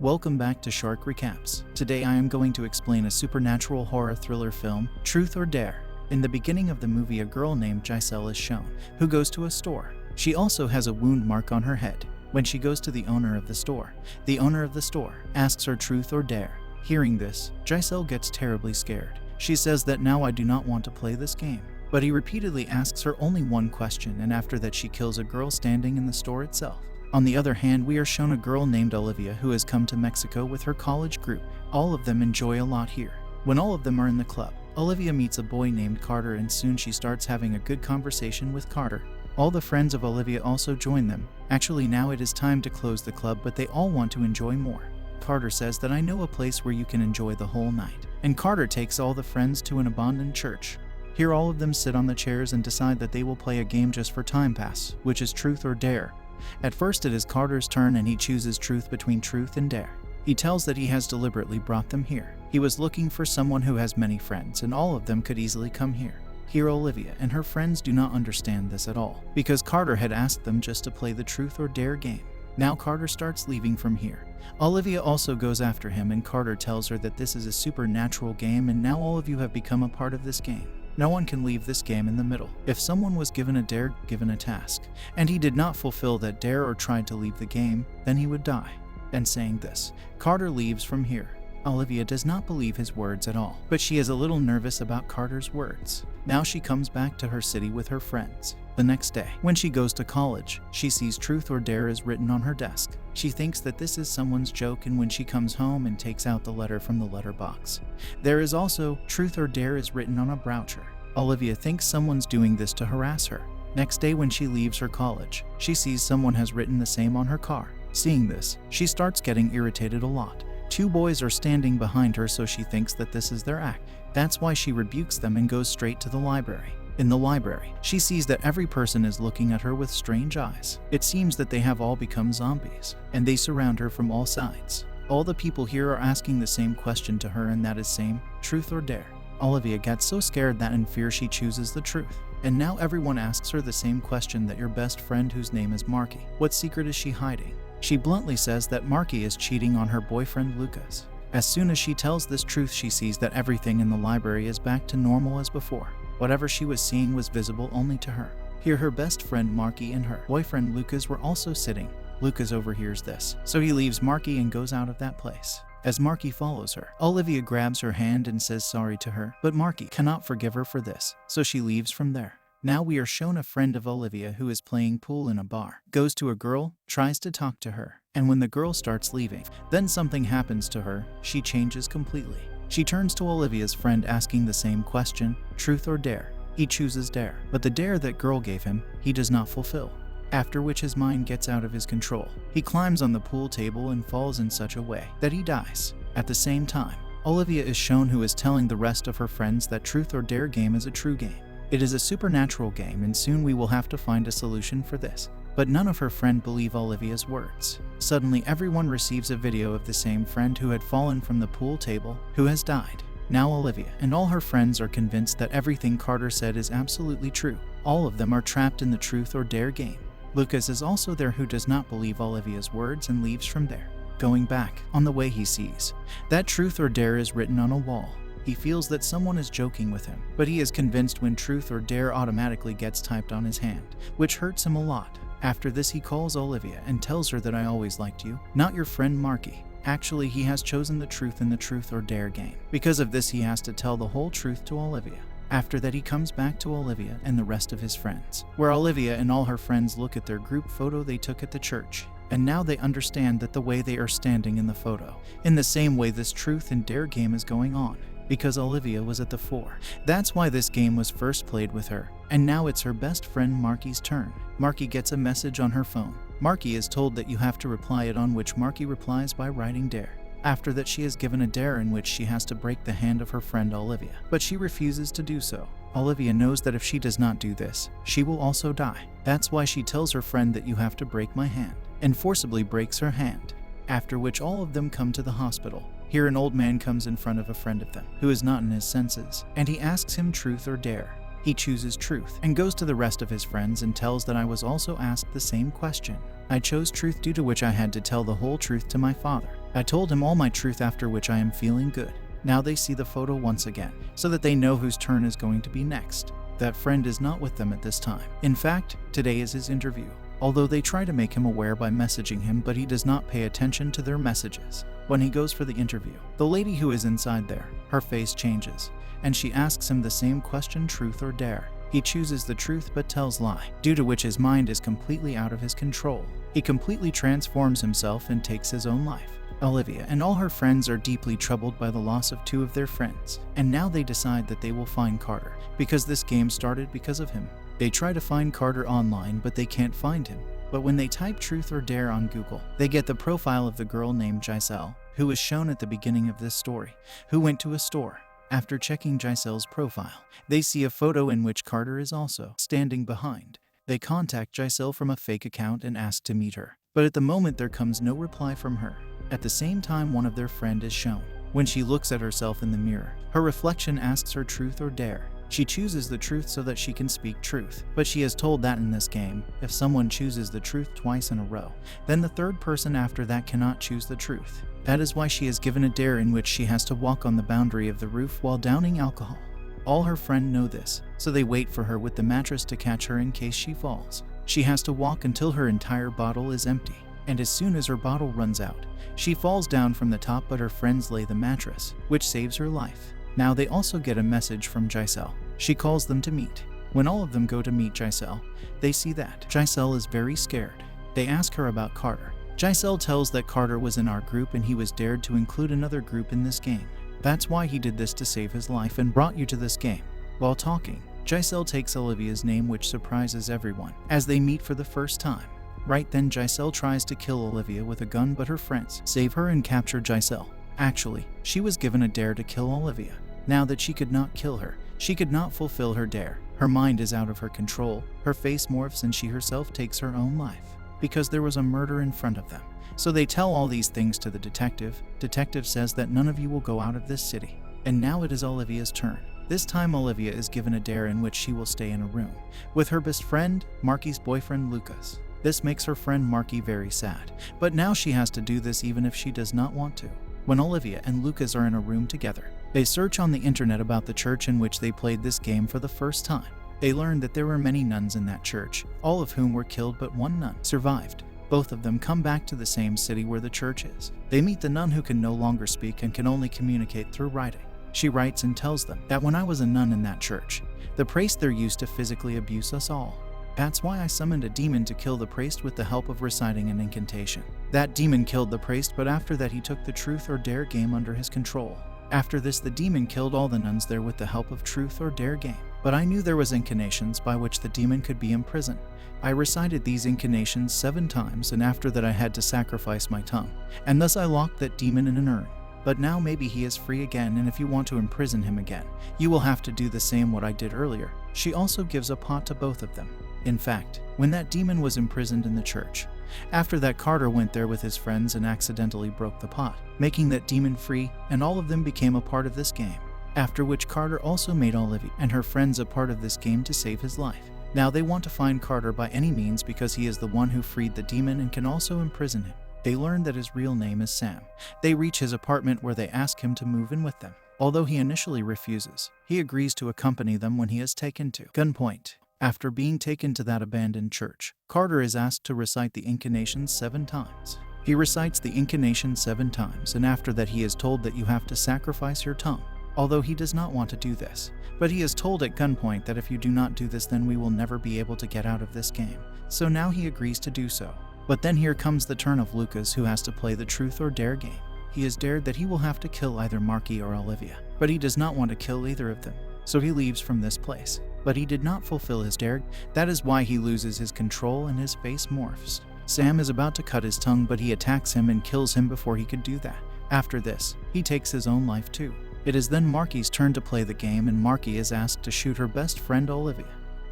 Welcome back to Shark Recaps. Today I am going to explain a supernatural horror thriller film, Truth or Dare. In the beginning of the movie, a girl named Giselle is shown, who goes to a store. She also has a wound mark on her head. When she goes to the owner of the store asks her truth or dare. Hearing this, Giselle gets terribly scared. She says that now I do not want to play this game. But he repeatedly asks her only one question, and after that she kills a girl standing in the store itself. On the other hand, we are shown a girl named Olivia who has come to Mexico with her college group. All of them enjoy a lot here. When all of them are in the club, Olivia meets a boy named Carter, and soon she starts having a good conversation with Carter. All the friends of Olivia also join them. Actually, now it is time to close the club, but they all want to enjoy more. Carter says that I know a place where you can enjoy the whole night. And Carter takes all the friends to an abandoned church. Here all of them sit on the chairs and decide that they will play a game just for time pass, which is truth or dare. At first it is Carter's turn, and he chooses truth between truth and dare. He tells that he has deliberately brought them here. He was looking for someone who has many friends, and all of them could easily come here. Here Olivia and her friends do not understand this at all, because Carter had asked them just to play the truth or dare game. Now Carter starts leaving from here. Olivia also goes after him, and Carter tells her that this is a supernatural game, and now all of you have become a part of this game. No one can leave this game in the middle. If someone was given a dare, given a task, and he did not fulfill that dare or tried to leave the game, then he would die. And saying this, Carter leaves from here. Olivia does not believe his words at all, but she is a little nervous about Carter's words. Now she comes back to her city with her friends. The next day, when she goes to college, she sees truth or dare is written on her desk. She thinks that this is someone's joke, and when she comes home and takes out the letter from the letterbox, there is also truth or dare is written on a brochure. Olivia thinks someone's doing this to harass her. Next day when she leaves her college, she sees someone has written the same on her car. Seeing this, she starts getting irritated a lot. Two boys are standing behind her, so she thinks that this is their act. That's why she rebukes them and goes straight to the library. In the library, she sees that every person is looking at her with strange eyes. It seems that they have all become zombies, and they surround her from all sides. All the people here are asking the same question to her, and that is same, truth or dare. Olivia gets so scared that in fear she chooses the truth. And now everyone asks her the same question, that your best friend whose name is Marky, what secret is she hiding? She bluntly says that Marky is cheating on her boyfriend Lucas. As soon as she tells this truth, she sees that everything in the library is back to normal as before. Whatever she was seeing was visible only to her. Here her best friend Marky and her boyfriend Lucas were also sitting. Lucas overhears this, so he leaves Marky and goes out of that place. As Marky follows her, Olivia grabs her hand and says sorry to her, but Marky cannot forgive her for this, so she leaves from there. Now we are shown a friend of Olivia who is playing pool in a bar, goes to a girl, tries to talk to her, and when the girl starts leaving, then something happens to her. She changes completely. She turns to Olivia's friend asking the same question, truth or dare. He chooses dare, but the dare that girl gave him, he does not fulfill. After which his mind gets out of his control. He climbs on the pool table and falls in such a way that he dies. At the same time, Olivia is shown who is telling the rest of her friends that truth or dare game is a true game. It is a supernatural game, and soon we will have to find a solution for this. But none of her friends believe Olivia's words. Suddenly everyone receives a video of the same friend who had fallen from the pool table, who has died. Now Olivia and all her friends are convinced that everything Carter said is absolutely true. All of them are trapped in the truth or dare game. Lucas is also there, who does not believe Olivia's words and leaves from there. Going back, on the way he sees that truth or dare is written on a wall. He feels that someone is joking with him, but he is convinced when truth or dare automatically gets typed on his hand, which hurts him a lot. After this he calls Olivia and tells her that I always liked you, not your friend Marky. Actually, he has chosen the truth in the truth or dare game. Because of this he has to tell the whole truth to Olivia. After that he comes back to Olivia and the rest of his friends, where Olivia and all her friends look at their group photo they took at the church. And now they understand that the way they are standing in the photo, in the same way this truth and dare game is going on. Because Olivia was at the fore. That's why this game was first played with her. And now it's her best friend Marky's turn. Marky gets a message on her phone. Marky is told that you have to reply it, on which Marky replies by writing dare. After that she is given a dare in which she has to break the hand of her friend Olivia, but she refuses to do so. Olivia knows that if she does not do this, she will also die. That's why she tells her friend that you have to break my hand, and forcibly breaks her hand. After which all of them come to the hospital. Here an old man comes in front of a friend of them, who is not in his senses, and he asks him truth or dare. He chooses truth, and goes to the rest of his friends and tells that I was also asked the same question. I chose truth, due to which I had to tell the whole truth to my father. I told him all my truth, after which I am feeling good. Now they see the photo once again, so that they know whose turn is going to be next. That friend is not with them at this time. In fact, today is his interview. Although they try to make him aware by messaging him, but he does not pay attention to their messages. When he goes for the interview, the lady who is inside there, her face changes, and she asks him the same question, truth or dare. He chooses the truth but tells lie, due to which his mind is completely out of his control. He completely transforms himself and takes his own life. Olivia and all her friends are deeply troubled by the loss of 2 of their friends, and now they decide that they will find Carter, because this game started because of him. They try to find Carter online, but they can't find him. But when they type truth or dare on Google, they get the profile of the girl named Giselle, who is shown at the beginning of this story, who went to a store. After checking Giselle's profile, they see a photo in which Carter is also standing behind. They contact Giselle from a fake account and ask to meet her, but at the moment there comes no reply from her. At the same time, one of their friend is shown. When she looks at herself in the mirror, her reflection asks her truth or dare. She chooses the truth so that she can speak truth, but she is told that in this game, if someone chooses the truth twice in a row, then the third person after that cannot choose the truth. That is why she is given a dare in which she has to walk on the boundary of the roof while downing alcohol. All her friends know this, so they wait for her with the mattress to catch her in case she falls. She has to walk until her entire bottle is empty, and as soon as her bottle runs out, she falls down from the top, but her friends lay the mattress, which saves her life. Now they also get a message from Giselle. She calls them to meet. When all of them go to meet Giselle, they see that Giselle is very scared. They ask her about Carter. Giselle tells that Carter was in our group and he was dared to include another group in this game. That's why he did this, to save his life and brought you to this game. While talking, Giselle takes Olivia's name, which surprises everyone as they meet for the first time. Right then, Giselle tries to kill Olivia with a gun, but her friends save her and capture Giselle. Actually, she was given a dare to kill Olivia. Now that she could not kill her, she could not fulfill her dare. Her mind is out of her control, her face morphs, and she herself takes her own life, because there was a murder in front of them. So they tell all these things to the detective. Detective says that none of you will go out of this city. And now it is Olivia's turn. This time Olivia is given a dare in which she will stay in a room with her best friend, Marky's boyfriend Lucas. This makes her friend Marky very sad, but now she has to do this even if she does not want to. When Olivia and Lucas are in a room together, they search on the internet about the church in which they played this game for the first time. They learn that there were many nuns in that church, all of whom were killed, but one nun survived. Both of them come back to the same city where the church is. They meet the nun who can no longer speak and can only communicate through writing. She writes and tells them that when I was a nun in that church, the priest there used to physically abuse us all. That's why I summoned a demon to kill the priest with the help of reciting an incantation. That demon killed the priest, but after that he took the truth or dare game under his control. After this, the demon killed all the nuns there with the help of truth or dare game. But I knew there was incantations by which the demon could be imprisoned. I recited these incantations 7 times, and after that I had to sacrifice my tongue, and thus I locked that demon in an urn. But now maybe he is free again, and if you want to imprison him again, you will have to do the same what I did earlier. She also gives a pot to both of them. In fact, when that demon was imprisoned in the church, after that Carter went there with his friends and accidentally broke the pot, making that demon free, and all of them became a part of this game. After which Carter also made Olivia and her friends a part of this game to save his life. Now they want to find Carter by any means because he is the one who freed the demon and can also imprison him. They learn that his real name is Sam. They reach his apartment where they ask him to move in with them. Although he initially refuses, he agrees to accompany them when he is taken to gunpoint. After being taken to that abandoned church, Carter is asked to recite the incantation 7 times. He recites the incantation 7 times, and after that he is told that you have to sacrifice your tongue. Although he does not want to do this, but he is told at gunpoint that if you do not do this, then we will never be able to get out of this game. So now he agrees to do so. But then here comes the turn of Lucas, who has to play the truth or dare game. He is dared that he will have to kill either Marky or Olivia, but he does not want to kill either of them, so he leaves from this place. But he did not fulfill his dare. That is why he loses his control and his face morphs. Sam is about to cut his tongue, but he attacks him and kills him before he could do that. After this, he takes his own life too. It is then Marky's turn to play the game, and Marky is asked to shoot her best friend Olivia.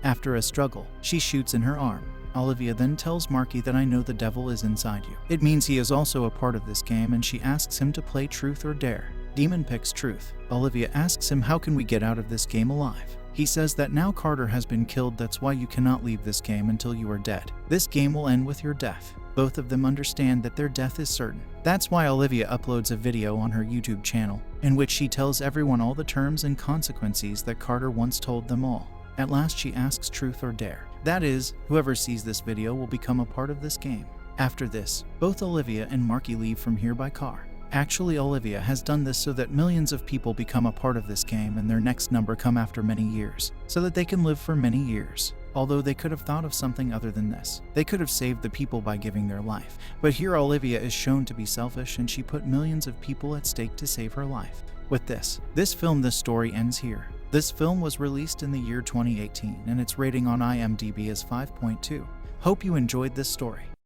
After a struggle, she shoots in her arm. Olivia then tells Marky that I know the devil is inside you. It means he is also a part of this game, and she asks him to play truth or dare. Demon picks truth. Olivia asks him, how can we get out of this game alive? He says that now Carter has been killed, that's why you cannot leave this game until you are dead. This game will end with your death. Both of them understand that their death is certain. That's why Olivia uploads a video on her YouTube channel, in which she tells everyone all the terms and consequences that Carter once told them all. At last she asks truth or dare. That is, whoever sees this video will become a part of this game. After this, both Olivia and Marky leave from here by car. Actually, Olivia has done this so that millions of people become a part of this game and their next number come after many years, so that they can live for many years. Although they could have thought of something other than this. They could have saved the people by giving their life. But here Olivia is shown to be selfish, and she put millions of people at stake to save her life. With this story ends here. This film was released in the year 2018, and its rating on IMDb is 5.2. Hope you enjoyed this story.